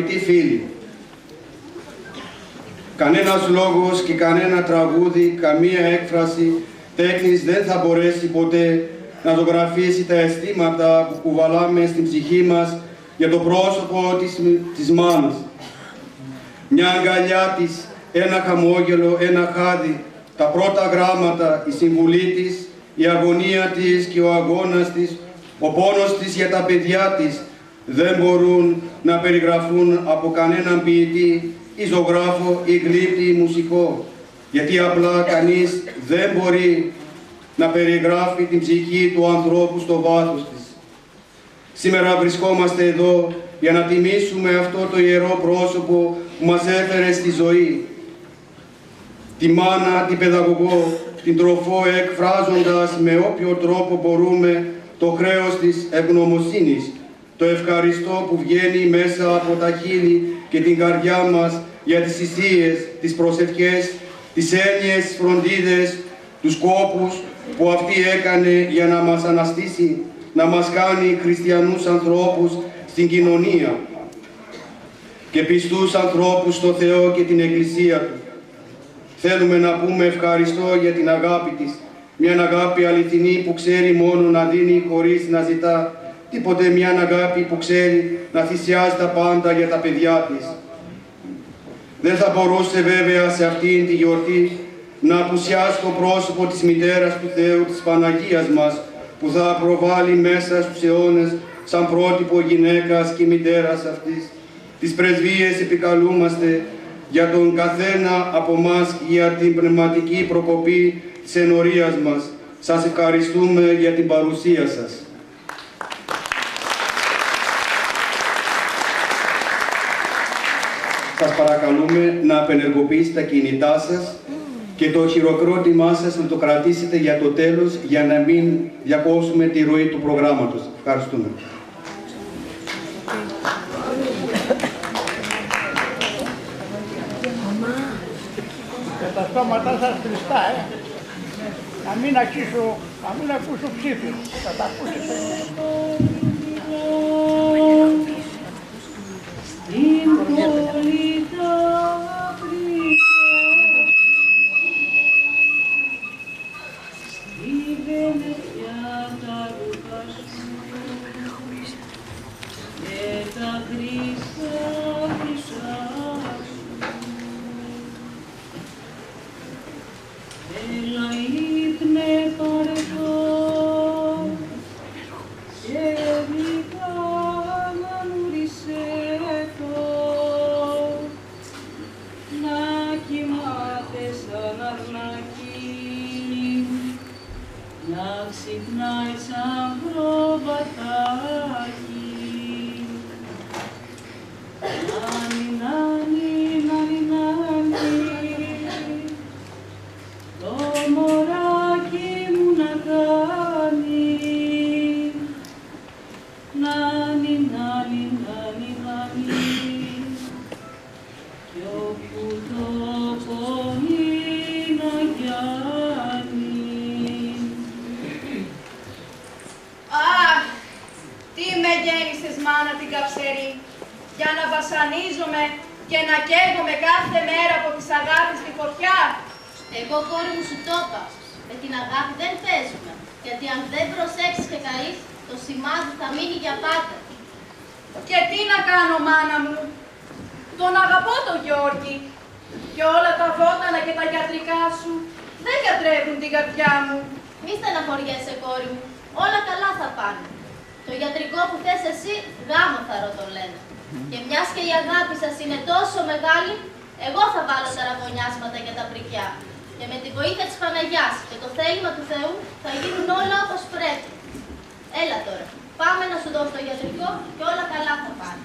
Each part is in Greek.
Αγαπητοί φίλοι, κανένας λόγος και κανένα τραγούδι, καμία έκφραση τέχνης δεν θα μπορέσει ποτέ να ζωγραφίσει τα αισθήματα που κουβαλάμε στην ψυχή μας για το πρόσωπο της μάνας. Μια αγκαλιά της, ένα χαμόγελο, ένα χάδι, τα πρώτα γράμματα, η συμβουλή της, η αγωνία της και ο αγώνας της, ο πόνος της για τα παιδιά της δεν μπορούν να περιγραφούν από κανέναν ποιητή ή ζωγράφο ή γλύπτη ή μουσικό, γιατί απλά κανείς δεν μπορεί να περιγράφει την ψυχή του ανθρώπου στο βάθος της. Σήμερα βρισκόμαστε εδώ για να τιμήσουμε αυτό το ιερό πρόσωπο που μας έφερε στη ζωή. Τη μάνα, την παιδαγωγό, την τροφό εκφράζοντας με όποιο τρόπο μπορούμε το χρέος της ευγνωμοσύνης, το ευχαριστώ που βγαίνει μέσα από τα χείλη και την καρδιά μας για τις θυσίες, τις προσευχές, τις έννοιες, τις φροντίδες, τους κόπους που αυτή έκανε για να μας αναστήσει, να μας κάνει χριστιανούς ανθρώπους στην κοινωνία και πιστούς ανθρώπους στο Θεό και την Εκκλησία Του. Θέλουμε να πούμε ευχαριστώ για την αγάπη της, μια αγάπη αληθινή που ξέρει μόνο να δίνει χωρίς να ζητά τίποτε, μια αγάπη που ξέρει να θυσιάζει τα πάντα για τα παιδιά της. Δεν θα μπορούσε βέβαια σε αυτήν τη γιορτή να απουσιάσει το πρόσωπο της Μητέρας του Θεού, της Παναγίας μας, που θα προβάλλει μέσα στους αιώνες σαν πρότυπο γυναίκας και μητέρας αυτής. Τις πρεσβείες επικαλούμαστε για τον καθένα από μας για την πνευματική προκοπή της ενορίας μας. Σας ευχαριστούμε για την παρουσία σας. Σας παρακαλούμε να απενεργοποιήσετε τα κινητά σας και το χειροκρότημά σας να το κρατήσετε για το τέλος, για να μην διακόψουμε τη ροή του προγράμματος. Ευχαριστούμε. Τα στόματά σας κλειστά, να μην ακούσω ψήφους. Θα τα ακούσετε. Στην πόλη τα βρήκα, στη Βενετιά τα ρούχα σου και τα χρυσά χρυσά σου. Έλα ύπνε παρετώ και γλυκά να νουρισέτω, να κοιμάται σαν αρνάκι, να ξυπνάει σαν προβατάκι. Νάνι, νάνι, νάνι, νάνι, το μωράκι μου να κάνει. Νάνι, νάνι, νάνι, νάνι, κι όπου το πονεί να γιάνει. Αχ, τι με γέννησες μάνα την καψερή, για να βασανίζομαι και να καίγομαι κάθε μέρα από τις αγάπης στη φωτιά. Εγώ κόρη μου σου το είπα, με την αγάπη δεν παίζουμε, γιατί αν δεν προσέξεις και καείς, το σημάδι θα μείνει για πάντα. Και τι να κάνω μάνα μου, τον αγαπώ τον Γιώργη και όλα τα βότανα και τα γιατρικά σου δεν γιατρεύουν την καρδιά μου. Μη στεναχωριέσαι κόρη μου, όλα καλά θα πάνε. Το γιατρικό που θες εσύ, γάμοθαρο το λένε. Και μιας και η αγάπη σας είναι τόσο μεγάλη, εγώ θα βάλω τα ραβωνιάσματα για τα πρικιά. Και με τη βοήθεια της Παναγιάς και το θέλημα του Θεού θα γίνουν όλα όπως πρέπει. Έλα τώρα, πάμε να σου δώσω το γιατρικό και όλα καλά θα πάνε.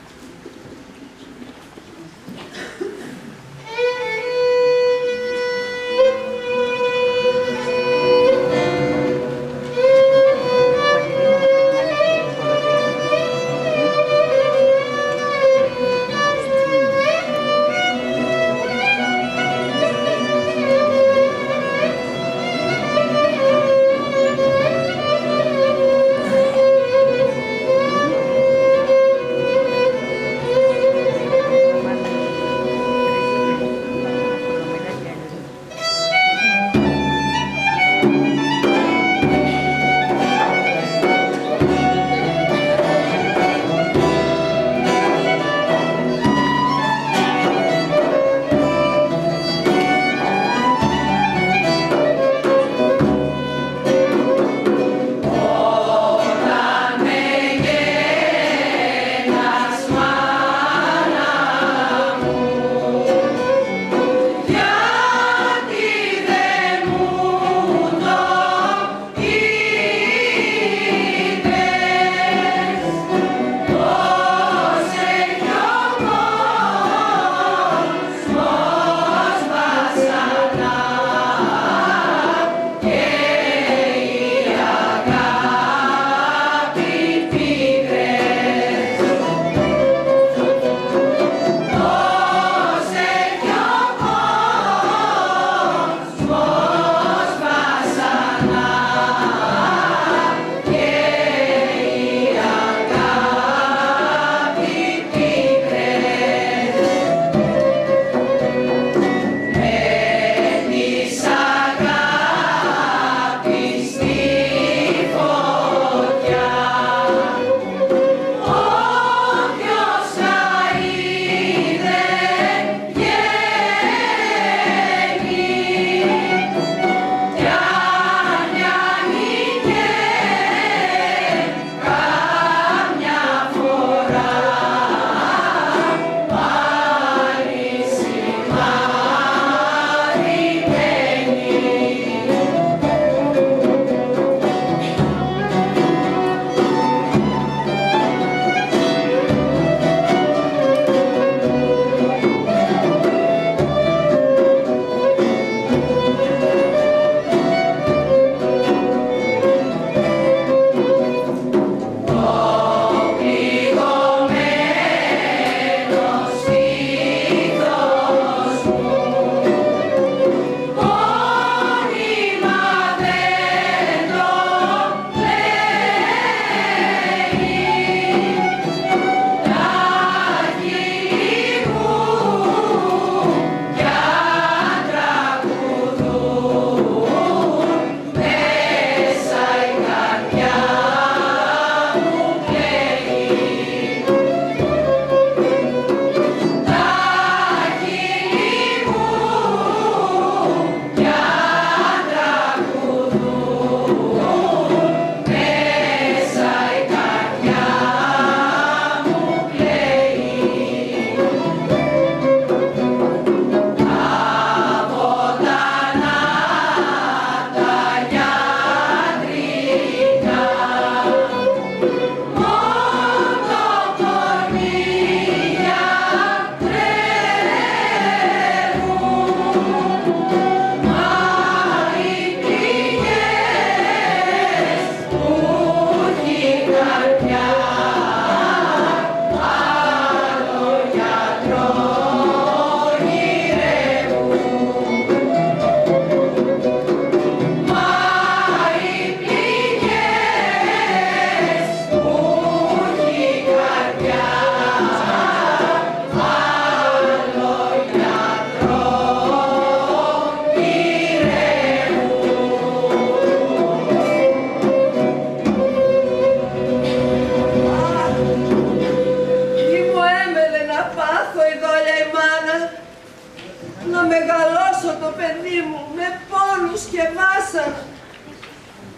να μεγαλώσω το παιδί μου με πόνους και βάσανα.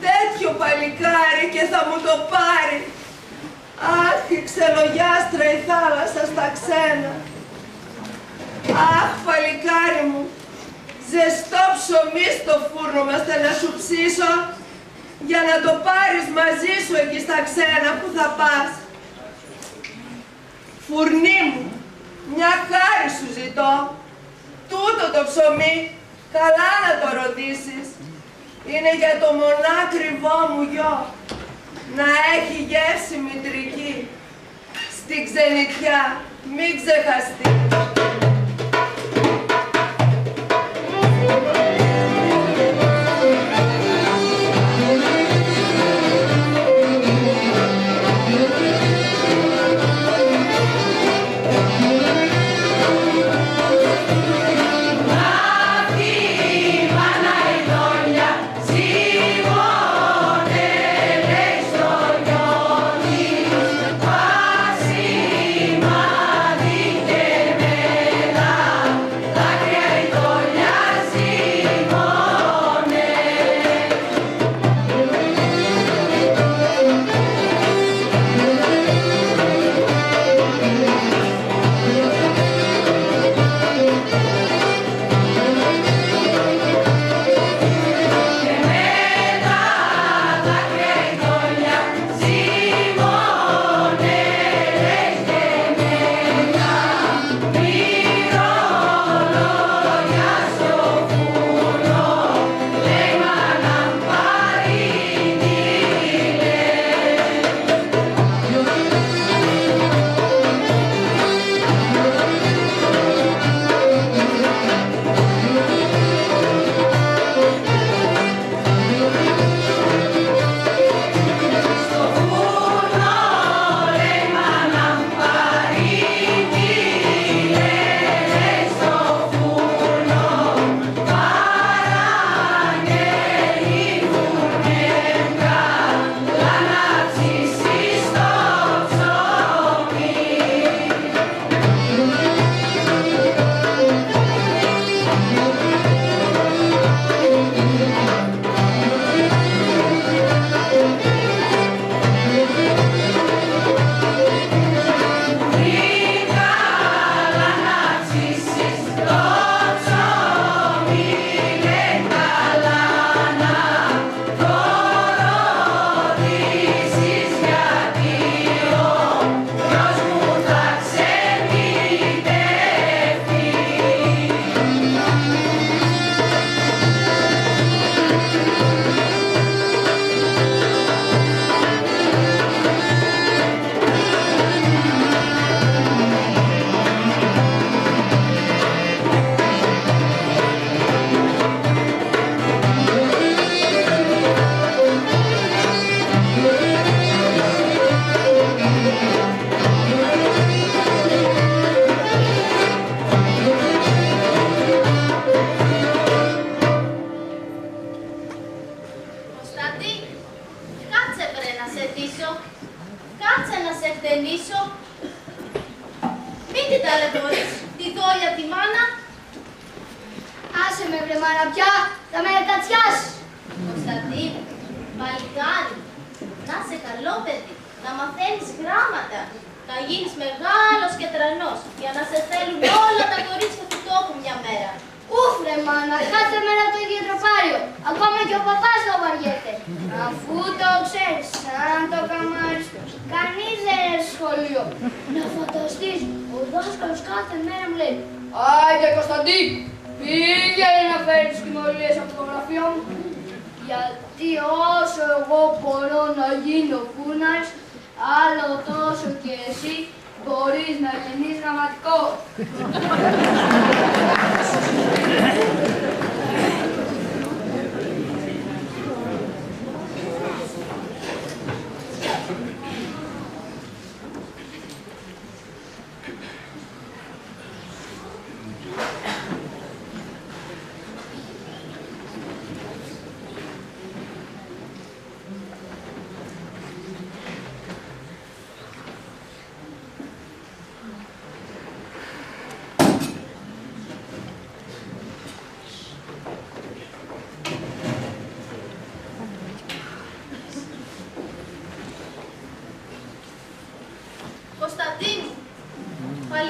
Τέτοιο παλικάρι και θα μου το πάρει. Αχ, η ξελογιάστρα η θάλασσα στα ξένα. Αχ, παλικάρι μου, ζεστό ψωμί στο φούρνο μας θα να σου ψήσω για να το πάρεις μαζί σου εκεί στα ξένα που θα πας. Φουρνί μου, μια χάρη σου ζητώ. Τούτο το ψωμί, καλά να το ρωτήσεις. Είναι για το μονάκριβό μου γιο. Να έχει γεύση μητρική. Στην ξενιτιά, μην ξεχαστεί.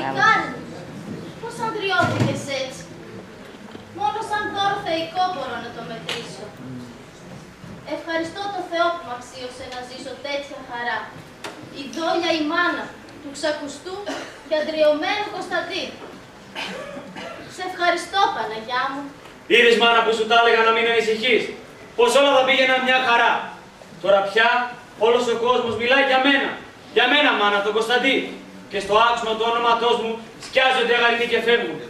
Παλικάρι μου, πώς αντριώθηκες έτσι? Μόνο σαν δώρο θεϊκό μπορώ να το μετρήσω. Ευχαριστώ το Θεό που μ' αξίωσε να ζήσω τέτοια χαρά. Η δόλια η μάνα του ξακουστού και αντριωμένου Κωνσταντίνου. Σε ευχαριστώ, Παναγιά μου. Είδες, μάνα, που σου τα έλεγα να μην ανησυχείς, πως όλα θα πήγαιναν μια χαρά. Τώρα πια όλος ο κόσμος μιλάει για μένα. Για μένα, μάνα, τον Κωνσταντί. Και στο άξονα του όνοματός μου σκιάζονται αγαρινοί και φεύγουν.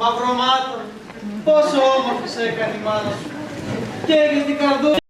Μαυρομάτων, πόσο όμορφη σε έκανε η μάνα σου. Και έχεις την καρδούλα.